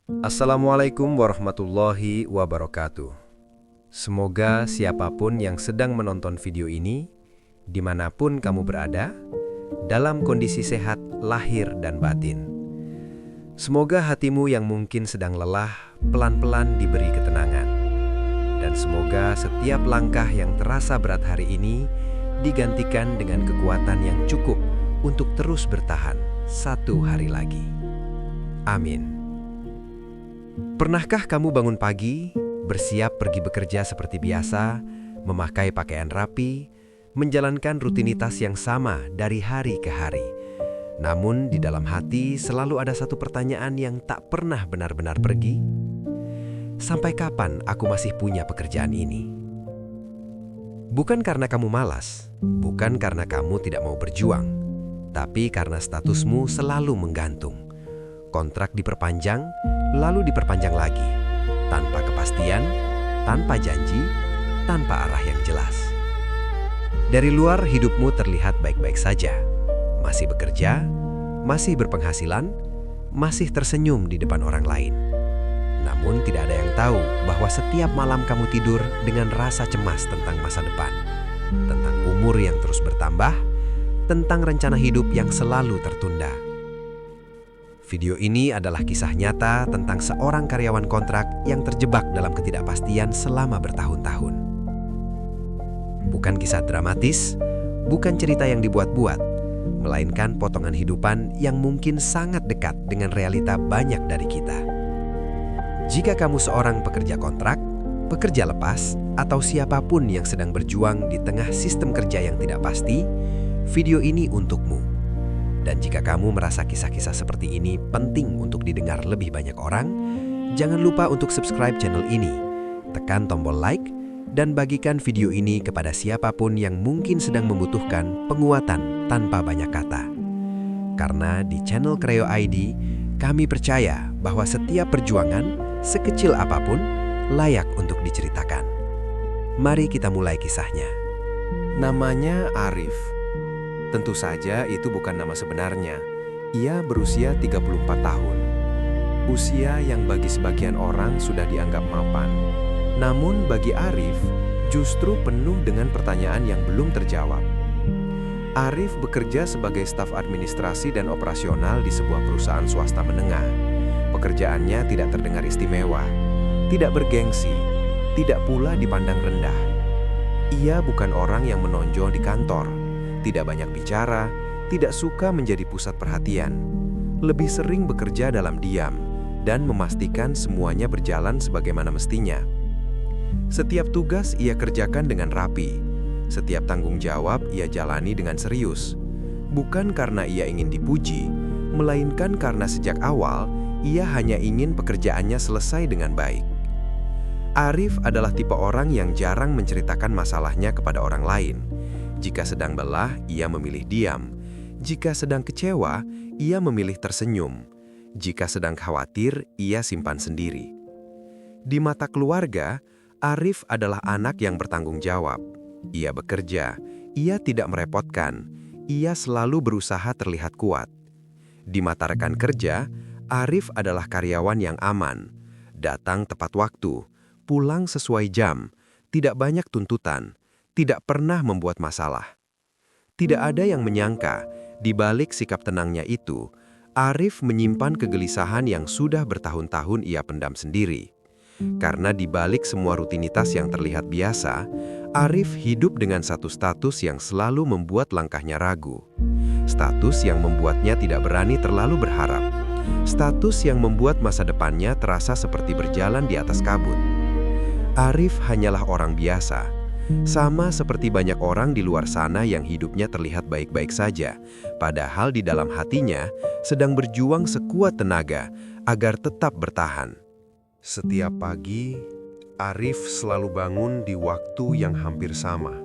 Assalamualaikum warahmatullahi wabarakatuh. Semoga siapapun yang sedang menonton video ini, dimanapun kamu berada, dalam kondisi sehat lahir dan batin. Semoga hatimu yang mungkin sedang lelah pelan-pelan diberi ketenangan. Dan semoga setiap langkah yang terasa berat hari ini digantikan dengan kekuatan yang cukup untuk terus bertahan satu hari lagi. Amin. Pernahkah kamu bangun pagi, bersiap pergi bekerja seperti biasa, memakai pakaian rapi, menjalankan rutinitas yang sama dari hari ke hari? Namun di dalam hati selalu ada satu pertanyaan yang tak pernah benar-benar pergi. Sampai kapan aku masih punya pekerjaan ini? Bukan karena kamu malas, bukan karena kamu tidak mau berjuang, tapi karena statusmu selalu menggantung. Kontrak diperpanjang, lalu diperpanjang lagi, tanpa kepastian, tanpa janji, tanpa arah yang jelas. Dari luar hidupmu terlihat baik-baik saja, masih bekerja, masih berpenghasilan, masih tersenyum di depan orang lain. Namun tidak ada yang tahu bahwa setiap malam kamu tidur dengan rasa cemas tentang masa depan, tentang umur yang terus bertambah, tentang rencana hidup yang selalu tertunda. Video ini adalah kisah nyata tentang seorang karyawan kontrak yang terjebak dalam ketidakpastian selama bertahun-tahun. Bukan kisah dramatis, bukan cerita yang dibuat-buat, melainkan potongan hidupan yang mungkin sangat dekat dengan realita banyak dari kita. Jika kamu seorang pekerja kontrak, pekerja lepas, atau siapapun yang sedang berjuang di tengah sistem kerja yang tidak pasti, video ini untukmu. Dan jika kamu merasa kisah-kisah seperti ini penting untuk didengar lebih banyak orang, jangan lupa untuk subscribe channel ini, tekan tombol like, dan bagikan video ini kepada siapapun yang mungkin sedang membutuhkan penguatan tanpa banyak kata. Karena di channel Kreo ID, kami percaya bahwa setiap perjuangan, sekecil apapun, layak untuk diceritakan. Mari kita mulai kisahnya. Namanya Arif. Tentu saja itu bukan nama sebenarnya. Ia berusia 34 tahun. Usia yang bagi sebagian orang sudah dianggap mapan. Namun bagi Arif, justru penuh dengan pertanyaan yang belum terjawab. Arif bekerja sebagai staf administrasi dan operasional di sebuah perusahaan swasta menengah. Pekerjaannya tidak terdengar istimewa, tidak bergengsi, tidak pula dipandang rendah. Ia bukan orang yang menonjol di kantor, tidak banyak bicara, tidak suka menjadi pusat perhatian. Lebih sering bekerja dalam diam dan memastikan semuanya berjalan sebagaimana mestinya. Setiap tugas ia kerjakan dengan rapi. Setiap tanggung jawab ia jalani dengan serius. Bukan karena ia ingin dipuji, melainkan karena sejak awal ia hanya ingin pekerjaannya selesai dengan baik. Arif adalah tipe orang yang jarang menceritakan masalahnya kepada orang lain. Jika sedang lelah, ia memilih diam. Jika sedang kecewa, ia memilih tersenyum. Jika sedang khawatir, ia simpan sendiri. Di mata keluarga, Arif adalah anak yang bertanggung jawab. Ia bekerja, ia tidak merepotkan, ia selalu berusaha terlihat kuat. Di mata rekan kerja, Arif adalah karyawan yang aman, datang tepat waktu, pulang sesuai jam, tidak banyak tuntutan, tidak pernah membuat masalah. Tidak ada yang menyangka, di balik sikap tenangnya itu, Arif menyimpan kegelisahan yang sudah bertahun-tahun ia pendam sendiri. Karena di balik semua rutinitas yang terlihat biasa, Arif hidup dengan satu status yang selalu membuat langkahnya ragu. Status yang membuatnya tidak berani terlalu berharap. Status yang membuat masa depannya terasa seperti berjalan di atas kabut. Arif hanyalah orang biasa. Sama seperti banyak orang di luar sana yang hidupnya terlihat baik-baik saja, padahal di dalam hatinya sedang berjuang sekuat tenaga agar tetap bertahan. Setiap pagi, Arif selalu bangun di waktu yang hampir sama.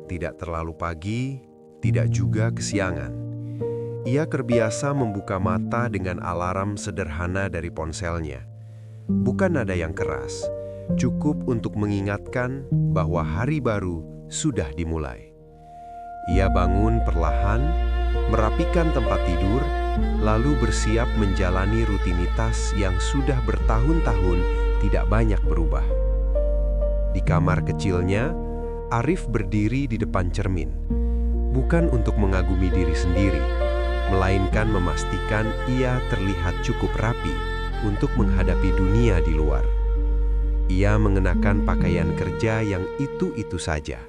Tidak terlalu pagi, tidak juga kesiangan. Ia terbiasa membuka mata dengan alarm sederhana dari ponselnya. Bukan nada yang keras, cukup untuk mengingatkan bahwa hari baru sudah dimulai. Ia bangun perlahan, merapikan tempat tidur, lalu bersiap menjalani rutinitas yang sudah bertahun-tahun tidak banyak berubah. Di kamar kecilnya, Arif berdiri di depan cermin, bukan untuk mengagumi diri sendiri, melainkan memastikan ia terlihat cukup rapi untuk menghadapi dunia di luar. Ia mengenakan pakaian kerja yang itu-itu saja.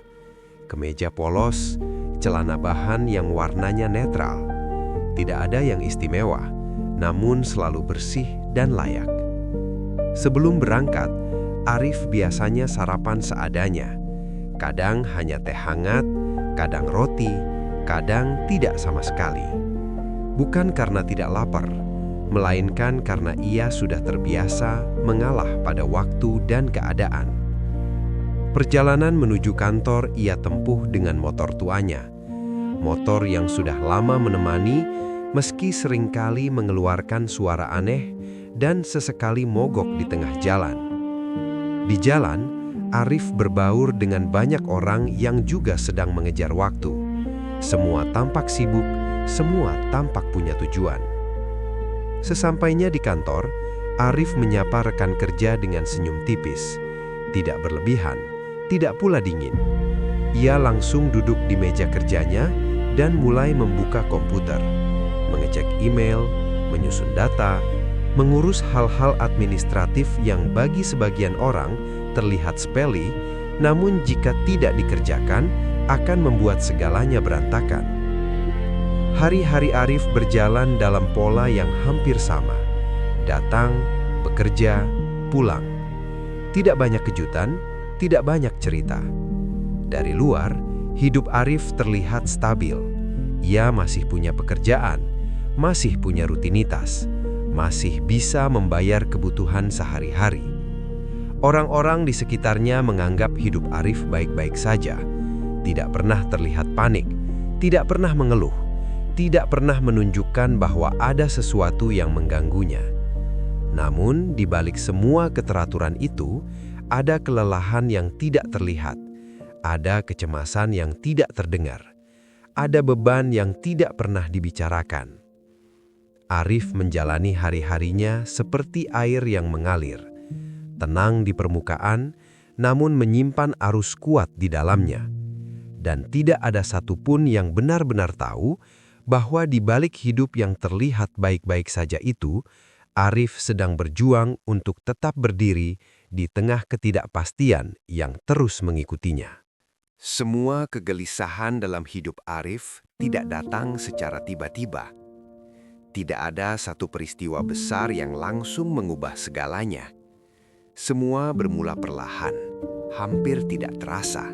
Kemeja polos, celana bahan yang warnanya netral. Tidak ada yang istimewa, namun selalu bersih dan layak. Sebelum berangkat, Arif biasanya sarapan seadanya. Kadang hanya teh hangat, kadang roti, kadang tidak sama sekali. Bukan karena tidak lapar, melainkan karena ia sudah terbiasa mengalah pada waktu dan keadaan. Perjalanan menuju kantor ia tempuh dengan motor tuanya. Motor yang sudah lama menemani, meski seringkali mengeluarkan suara aneh dan sesekali mogok di tengah jalan. Di jalan, Arif berbaur dengan banyak orang yang juga sedang mengejar waktu. Semua tampak sibuk, semua tampak punya tujuan. Sesampainya di kantor, Arif menyapa rekan kerja dengan senyum tipis. Tidak berlebihan, tidak pula dingin. Ia langsung duduk di meja kerjanya dan mulai membuka komputer, mengecek email, menyusun data, mengurus hal-hal administratif yang bagi sebagian orang terlihat sepele, namun jika tidak dikerjakan, akan membuat segalanya berantakan. Hari-hari Arif berjalan dalam pola yang hampir sama. Datang, bekerja, pulang. Tidak banyak kejutan, tidak banyak cerita. Dari luar, hidup Arif terlihat stabil. Ia masih punya pekerjaan, masih punya rutinitas, masih bisa membayar kebutuhan sehari-hari. Orang-orang di sekitarnya menganggap hidup Arif baik-baik saja. Tidak pernah terlihat panik, tidak pernah mengeluh, tidak pernah menunjukkan bahwa ada sesuatu yang mengganggunya. Namun, di balik semua keteraturan itu, ada kelelahan yang tidak terlihat, ada kecemasan yang tidak terdengar, ada beban yang tidak pernah dibicarakan. Arif menjalani hari-harinya seperti air yang mengalir, tenang di permukaan, namun menyimpan arus kuat di dalamnya. Dan tidak ada satupun yang benar-benar tahu bahwa di balik hidup yang terlihat baik-baik saja itu, Arif sedang berjuang untuk tetap berdiri di tengah ketidakpastian yang terus mengikutinya. Semua kegelisahan dalam hidup Arif tidak datang secara tiba-tiba. Tidak ada satu peristiwa besar yang langsung mengubah segalanya. Semua bermula perlahan, hampir tidak terasa.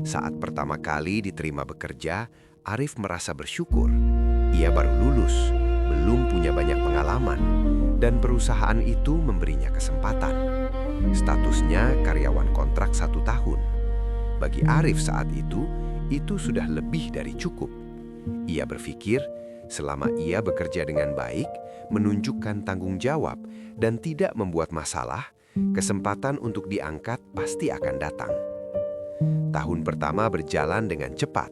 Saat pertama kali diterima bekerja, Arif merasa bersyukur. Ia baru lulus, belum punya banyak pengalaman, dan perusahaan itu memberinya kesempatan. Statusnya karyawan kontrak 1 tahun. Bagi Arif saat itu sudah lebih dari cukup. Ia berpikir, selama ia bekerja dengan baik, menunjukkan tanggung jawab, dan tidak membuat masalah, kesempatan untuk diangkat pasti akan datang. Tahun pertama berjalan dengan cepat.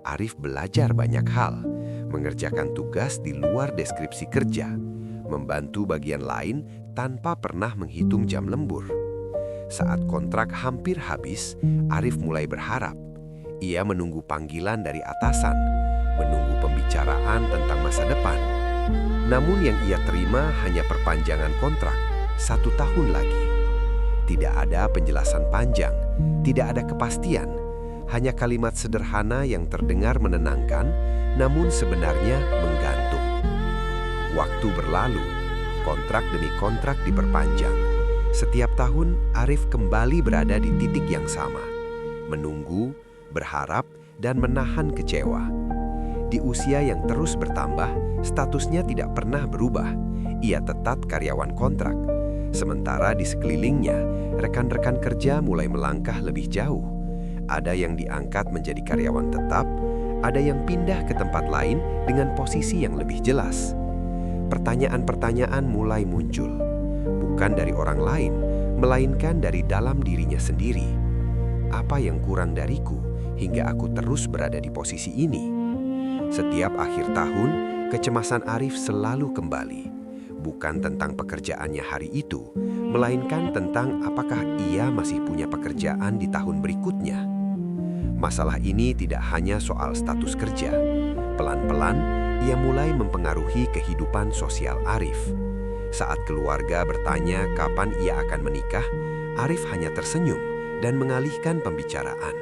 Arif belajar banyak hal, mengerjakan tugas di luar deskripsi kerja, membantu bagian lain tanpa pernah menghitung jam lembur. Saat kontrak hampir habis, Arif mulai berharap. Ia menunggu panggilan dari atasan, menunggu pembicaraan tentang masa depan. Namun yang ia terima hanya perpanjangan kontrak 1 tahun lagi. Tidak ada penjelasan panjang, tidak ada kepastian, hanya kalimat sederhana yang terdengar menenangkan, namun sebenarnya menggantung. Waktu berlalu, kontrak demi kontrak diperpanjang. Setiap tahun, Arif kembali berada di titik yang sama, menunggu, berharap, dan menahan kecewa. Di usia yang terus bertambah, statusnya tidak pernah berubah. Ia tetap karyawan kontrak. Sementara di sekelilingnya, rekan-rekan kerja mulai melangkah lebih jauh. Ada yang diangkat menjadi karyawan tetap, ada yang pindah ke tempat lain dengan posisi yang lebih jelas. Pertanyaan-pertanyaan mulai muncul, bukan dari orang lain, melainkan dari dalam dirinya sendiri. Apa yang kurang dariku hingga aku terus berada di posisi ini? Setiap akhir tahun, kecemasan Arif selalu kembali. Bukan tentang pekerjaannya hari itu, melainkan tentang apakah ia masih punya pekerjaan di tahun berikutnya. Masalah ini tidak hanya soal status kerja. Pelan-pelan, ia mulai mempengaruhi kehidupan sosial Arif. Saat keluarga bertanya kapan ia akan menikah, Arif hanya tersenyum dan mengalihkan pembicaraan.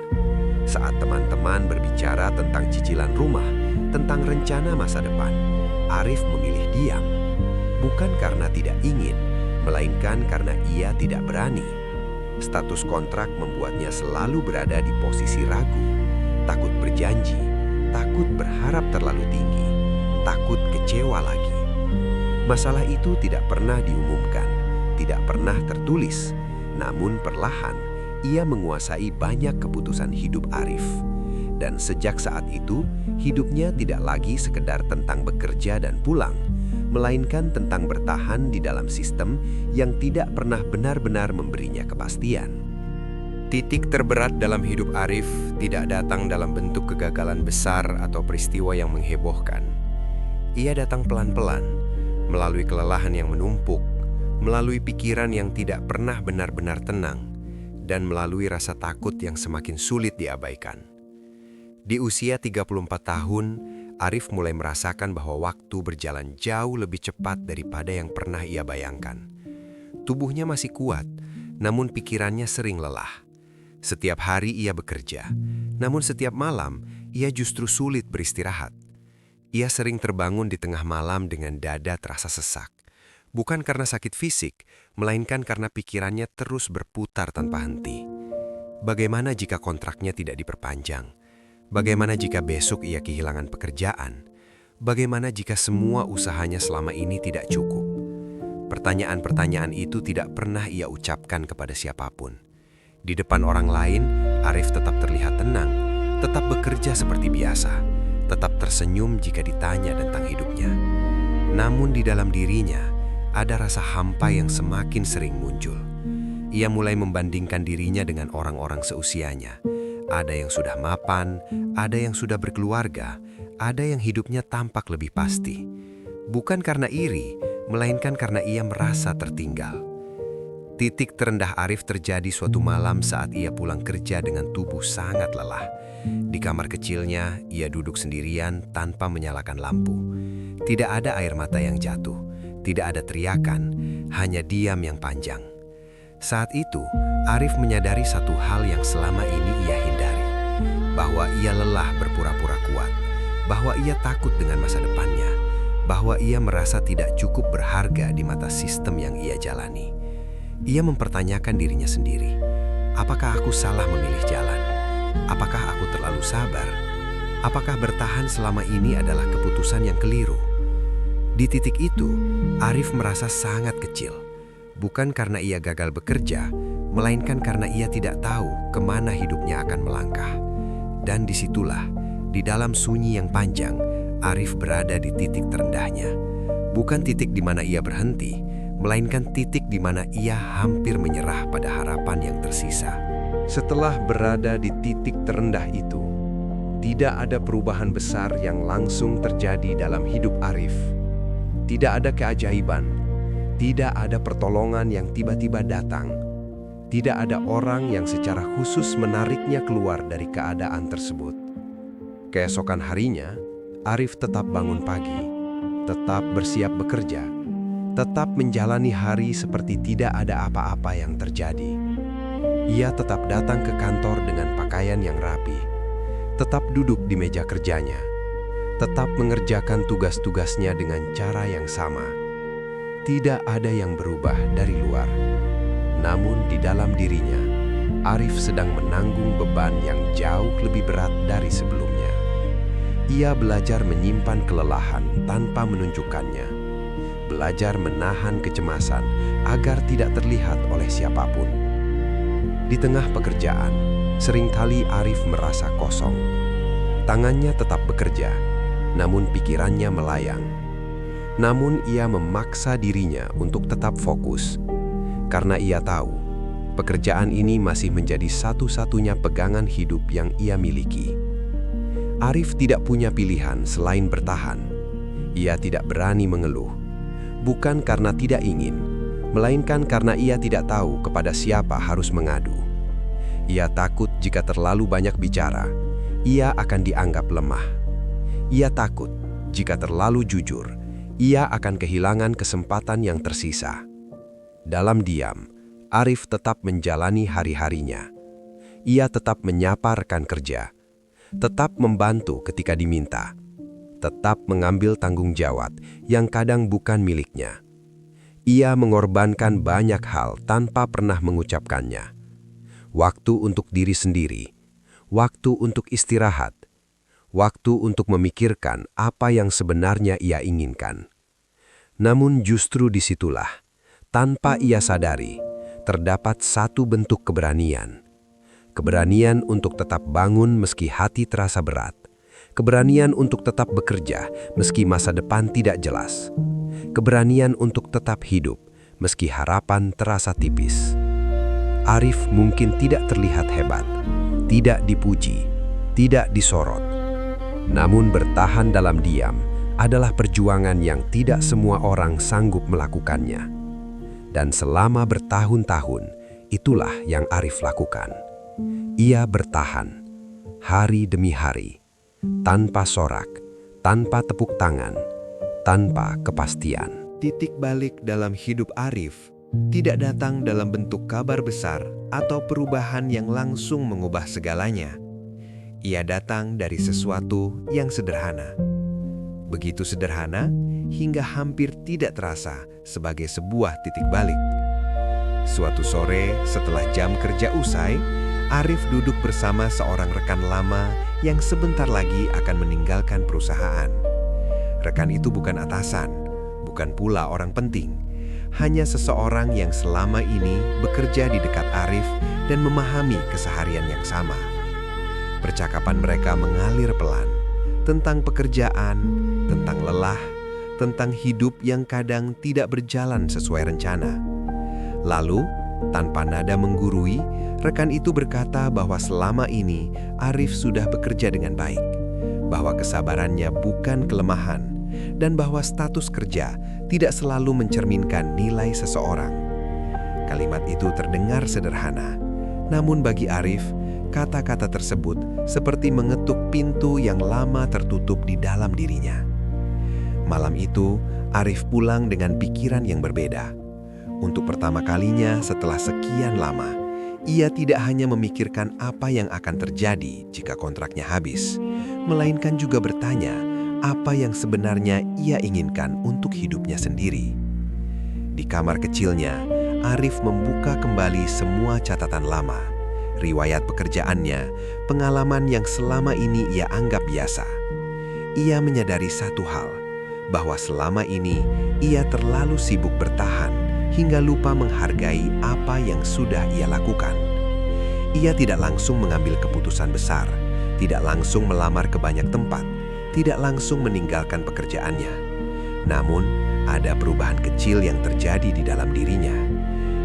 Saat teman-teman berbicara tentang cicilan rumah, tentang rencana masa depan, Arif memilih diam. Bukan karena tidak ingin, melainkan karena ia tidak berani. Status kontrak membuatnya selalu berada di posisi ragu, takut berjanji, takut berharap terlalu tinggi, takut kecewa lagi. Masalah itu tidak pernah diumumkan, tidak pernah tertulis, namun perlahan ia menguasai banyak keputusan hidup Arif. Dan sejak saat itu, hidupnya tidak lagi sekedar tentang bekerja dan pulang, melainkan tentang bertahan di dalam sistem yang tidak pernah benar-benar memberinya kepastian. Titik terberat dalam hidup Arif tidak datang dalam bentuk kegagalan besar atau peristiwa yang menghebohkan. Ia datang pelan-pelan, melalui kelelahan yang menumpuk, melalui pikiran yang tidak pernah benar-benar tenang, dan melalui rasa takut yang semakin sulit diabaikan. Di usia 34 tahun, Arif mulai merasakan bahwa waktu berjalan jauh lebih cepat daripada yang pernah ia bayangkan. Tubuhnya masih kuat, namun pikirannya sering lelah. Setiap hari ia bekerja, namun setiap malam ia justru sulit beristirahat. Ia sering terbangun di tengah malam dengan dada terasa sesak. Bukan karena sakit fisik, melainkan karena pikirannya terus berputar tanpa henti. Bagaimana jika kontraknya tidak diperpanjang? Bagaimana jika besok ia kehilangan pekerjaan? Bagaimana jika semua usahanya selama ini tidak cukup? Pertanyaan-pertanyaan itu tidak pernah ia ucapkan kepada siapapun. Di depan orang lain, Arif tetap terlihat tenang, tetap bekerja seperti biasa, tetap tersenyum jika ditanya tentang hidupnya. Namun di dalam dirinya, ada rasa hampa yang semakin sering muncul. Ia mulai membandingkan dirinya dengan orang-orang seusianya. Ada yang sudah mapan, ada yang sudah berkeluarga, ada yang hidupnya tampak lebih pasti. Bukan karena iri, melainkan karena ia merasa tertinggal. Titik terendah Arif terjadi suatu malam saat ia pulang kerja dengan tubuh sangat lelah. Di kamar kecilnya, ia duduk sendirian tanpa menyalakan lampu. Tidak ada air mata yang jatuh, tidak ada teriakan, hanya diam yang panjang. Saat itu, Arif menyadari satu hal yang selama ini ia hindari, bahwa ia lelah berpura-pura kuat, bahwa ia takut dengan masa depannya, bahwa ia merasa tidak cukup berharga di mata sistem yang ia jalani. Ia mempertanyakan dirinya sendiri, apakah aku salah memilih jalan? Apakah aku terlalu sabar? Apakah bertahan selama ini adalah keputusan yang keliru? Di titik itu, Arif merasa sangat kecil. Bukan karena ia gagal bekerja, melainkan karena ia tidak tahu kemana hidupnya akan melangkah. Dan disitulah, di dalam sunyi yang panjang, Arif berada di titik terendahnya. Bukan titik di mana ia berhenti, melainkan titik di mana ia hampir menyerah pada harapan yang tersisa. Setelah berada di titik terendah itu, tidak ada perubahan besar yang langsung terjadi dalam hidup Arif. Tidak ada keajaiban. Tidak ada pertolongan yang tiba-tiba datang. Tidak ada orang yang secara khusus menariknya keluar dari keadaan tersebut. Keesokan harinya, Arif tetap bangun pagi, tetap bersiap bekerja, tetap menjalani hari seperti tidak ada apa-apa yang terjadi. Ia tetap datang ke kantor dengan pakaian yang rapi, tetap duduk di meja kerjanya, tetap mengerjakan tugas-tugasnya dengan cara yang sama. Tidak ada yang berubah dari luar. Namun di dalam dirinya, Arif sedang menanggung beban yang jauh lebih berat dari sebelumnya. Ia belajar menyimpan kelelahan tanpa menunjukkannya. Belajar menahan kecemasan agar tidak terlihat oleh siapapun. Di tengah pekerjaan, seringkali Arif merasa kosong. Tangannya tetap bekerja, namun pikirannya melayang. Namun ia memaksa dirinya untuk tetap fokus, karena ia tahu pekerjaan ini masih menjadi satu-satunya pegangan hidup yang ia miliki. Arif tidak punya pilihan selain bertahan. Ia tidak berani mengeluh, bukan karena tidak ingin, melainkan karena ia tidak tahu kepada siapa harus mengadu. Ia takut jika terlalu banyak bicara, ia akan dianggap lemah. Ia takut jika terlalu jujur, ia akan kehilangan kesempatan yang tersisa. Dalam diam, Arif tetap menjalani hari-harinya. Ia tetap menyapa rekan kerja, tetap membantu ketika diminta, tetap mengambil tanggung jawab yang kadang bukan miliknya. Ia mengorbankan banyak hal tanpa pernah mengucapkannya. Waktu untuk diri sendiri, waktu untuk istirahat, waktu untuk memikirkan apa yang sebenarnya ia inginkan. Namun justru disitulah, tanpa ia sadari, terdapat satu bentuk keberanian. Keberanian untuk tetap bangun meski hati terasa berat. Keberanian untuk tetap bekerja meski masa depan tidak jelas. Keberanian untuk tetap hidup meski harapan terasa tipis. Arif mungkin tidak terlihat hebat, tidak dipuji, tidak disorot. Namun bertahan dalam diam adalah perjuangan yang tidak semua orang sanggup melakukannya. Dan selama bertahun-tahun, itulah yang Arif lakukan. Ia bertahan, hari demi hari, tanpa sorak, tanpa tepuk tangan, tanpa kepastian. Titik balik dalam hidup Arif tidak datang dalam bentuk kabar besar atau perubahan yang langsung mengubah segalanya. Ia datang dari sesuatu yang sederhana. Begitu sederhana hingga hampir tidak terasa sebagai sebuah titik balik. Suatu sore setelah jam kerja usai, Arif duduk bersama seorang rekan lama yang sebentar lagi akan meninggalkan perusahaan. Rekan itu bukan atasan, bukan pula orang penting, hanya seseorang yang selama ini bekerja di dekat Arif dan memahami keseharian yang sama. Percakapan mereka mengalir pelan, tentang pekerjaan, tentang lelah, tentang hidup yang kadang tidak berjalan sesuai rencana. Lalu, tanpa nada menggurui, rekan itu berkata bahwa selama ini Arif sudah bekerja dengan baik, bahwa kesabarannya bukan kelemahan, dan bahwa status kerja tidak selalu mencerminkan nilai seseorang. Kalimat itu terdengar sederhana, namun bagi Arif, kata-kata tersebut seperti mengetuk pintu yang lama tertutup di dalam dirinya. Malam itu, Arif pulang dengan pikiran yang berbeda. Untuk pertama kalinya setelah sekian lama, ia tidak hanya memikirkan apa yang akan terjadi jika kontraknya habis, melainkan juga bertanya apa yang sebenarnya ia inginkan untuk hidupnya sendiri. Di kamar kecilnya, Arif membuka kembali semua catatan lama, riwayat pekerjaannya, pengalaman yang selama ini ia anggap biasa. Ia menyadari satu hal, bahwa selama ini ia terlalu sibuk bertahan hingga lupa menghargai apa yang sudah ia lakukan. Ia tidak langsung mengambil keputusan besar, tidak langsung melamar ke banyak tempat, tidak langsung meninggalkan pekerjaannya. Namun, ada perubahan kecil yang terjadi di dalam dirinya.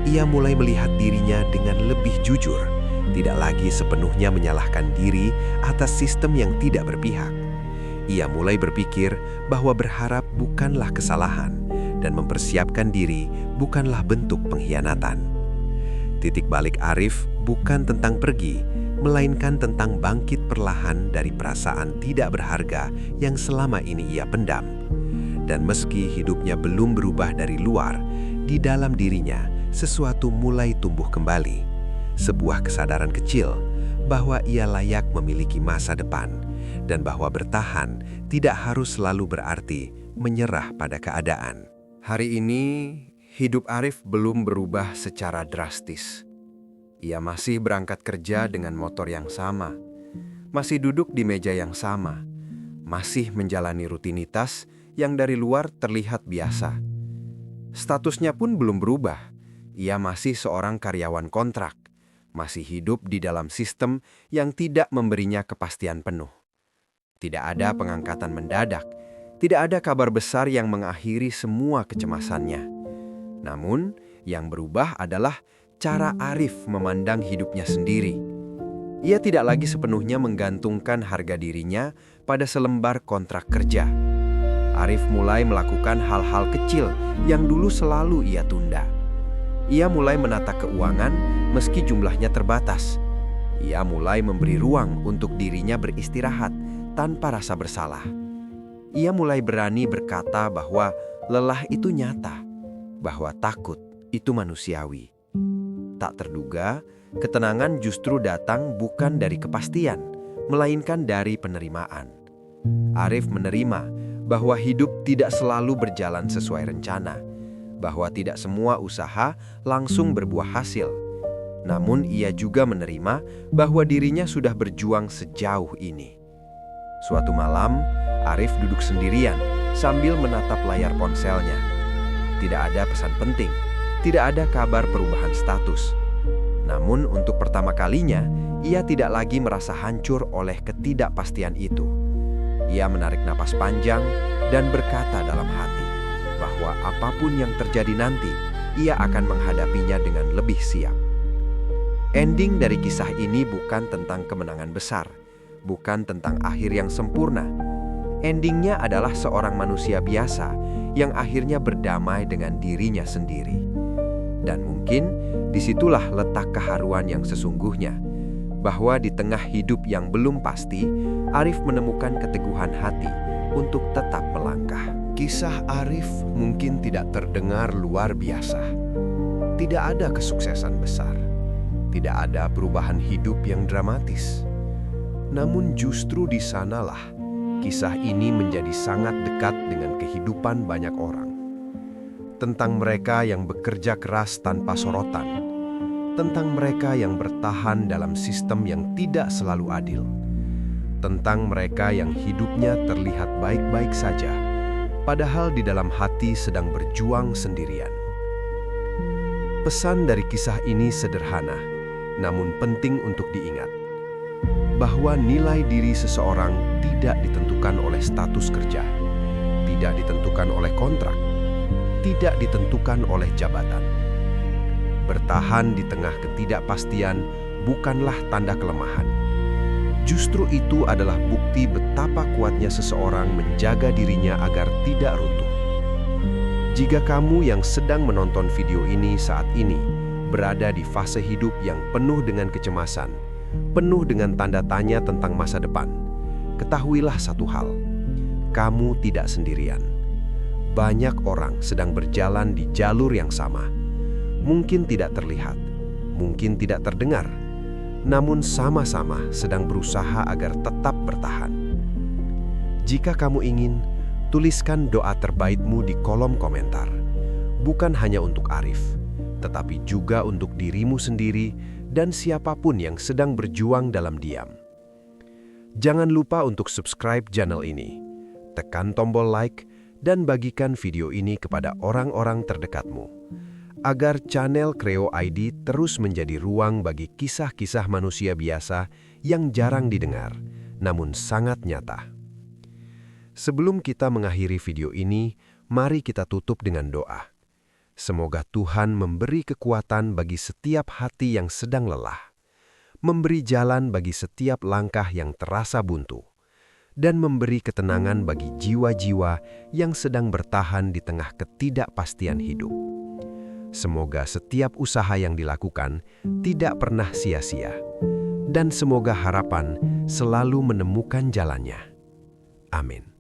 Ia mulai melihat dirinya dengan lebih jujur, tidak lagi sepenuhnya menyalahkan diri atas sistem yang tidak berpihak. Ia mulai berpikir bahwa berharap bukanlah kesalahan, dan mempersiapkan diri bukanlah bentuk pengkhianatan. Titik balik Arif bukan tentang pergi, melainkan tentang bangkit perlahan dari perasaan tidak berharga yang selama ini ia pendam. Dan meski hidupnya belum berubah dari luar, di dalam dirinya sesuatu mulai tumbuh kembali. Sebuah kesadaran kecil bahwa ia layak memiliki masa depan, dan bahwa bertahan tidak harus selalu berarti menyerah pada keadaan. Hari ini, hidup Arif belum berubah secara drastis. Ia masih berangkat kerja dengan motor yang sama, masih duduk di meja yang sama, masih menjalani rutinitas yang dari luar terlihat biasa. Statusnya pun belum berubah. Ia masih seorang karyawan kontrak, masih hidup di dalam sistem yang tidak memberinya kepastian penuh. Tidak ada pengangkatan mendadak, tidak ada kabar besar yang mengakhiri semua kecemasannya. Namun, yang berubah adalah cara Arif memandang hidupnya sendiri. Ia tidak lagi sepenuhnya menggantungkan harga dirinya pada selembar kontrak kerja. Arif mulai melakukan hal-hal kecil yang dulu selalu ia tunda. Ia mulai menata keuangan meski jumlahnya terbatas. Ia mulai memberi ruang untuk dirinya beristirahat tanpa rasa bersalah. Ia mulai berani berkata bahwa lelah itu nyata, bahwa takut itu manusiawi. Tak terduga, ketenangan justru datang bukan dari kepastian, melainkan dari penerimaan. Arif menerima bahwa hidup tidak selalu berjalan sesuai rencana, bahwa tidak semua usaha langsung berbuah hasil. Namun ia juga menerima bahwa dirinya sudah berjuang sejauh ini. Suatu malam, Arif duduk sendirian sambil menatap layar ponselnya. Tidak ada pesan penting, tidak ada kabar perubahan status. Namun untuk pertama kalinya, ia tidak lagi merasa hancur oleh ketidakpastian itu. Ia menarik napas panjang dan berkata dalam hati bahwa apapun yang terjadi nanti, ia akan menghadapinya dengan lebih siap. Ending dari kisah ini bukan tentang kemenangan besar, bukan tentang akhir yang sempurna. Endingnya adalah seorang manusia biasa yang akhirnya berdamai dengan dirinya sendiri. Dan mungkin disitulah letak keharuan yang sesungguhnya, bahwa di tengah hidup yang belum pasti, Arif menemukan keteguhan hati untuk tetap melangkah. Kisah Arif mungkin tidak terdengar luar biasa. Tidak ada kesuksesan besar. Tidak ada perubahan hidup yang dramatis. Namun justru di sanalah kisah ini menjadi sangat dekat dengan kehidupan banyak orang. Tentang mereka yang bekerja keras tanpa sorotan. Tentang mereka yang bertahan dalam sistem yang tidak selalu adil. Tentang mereka yang hidupnya terlihat baik-baik saja, padahal di dalam hati sedang berjuang sendirian. Pesan dari kisah ini sederhana, namun penting untuk diingat, bahwa nilai diri seseorang tidak ditentukan oleh status kerja, tidak ditentukan oleh kontrak, tidak ditentukan oleh jabatan. Bertahan di tengah ketidakpastian bukanlah tanda kelemahan. Justru itu adalah bukti betapa kuatnya seseorang menjaga dirinya agar tidak runtuh. Jika kamu yang sedang menonton video ini saat ini berada di fase hidup yang penuh dengan kecemasan, penuh dengan tanda tanya tentang masa depan, ketahuilah satu hal, kamu tidak sendirian. Banyak orang sedang berjalan di jalur yang sama. Mungkin tidak terlihat, mungkin tidak terdengar, namun sama-sama sedang berusaha agar tetap bertahan. Jika kamu ingin, tuliskan doa terbaikmu di kolom komentar. Bukan hanya untuk Arif, tetapi juga untuk dirimu sendiri dan siapapun yang sedang berjuang dalam diam. Jangan lupa untuk subscribe channel ini, tekan tombol like, dan bagikan video ini kepada orang-orang terdekatmu, agar channel Kreo ID terus menjadi ruang bagi kisah-kisah manusia biasa yang jarang didengar, namun sangat nyata. Sebelum kita mengakhiri video ini, mari kita tutup dengan doa. Semoga Tuhan memberi kekuatan bagi setiap hati yang sedang lelah, memberi jalan bagi setiap langkah yang terasa buntu, dan memberi ketenangan bagi jiwa-jiwa yang sedang bertahan di tengah ketidakpastian hidup. Semoga setiap usaha yang dilakukan tidak pernah sia-sia, dan semoga harapan selalu menemukan jalannya. Amin.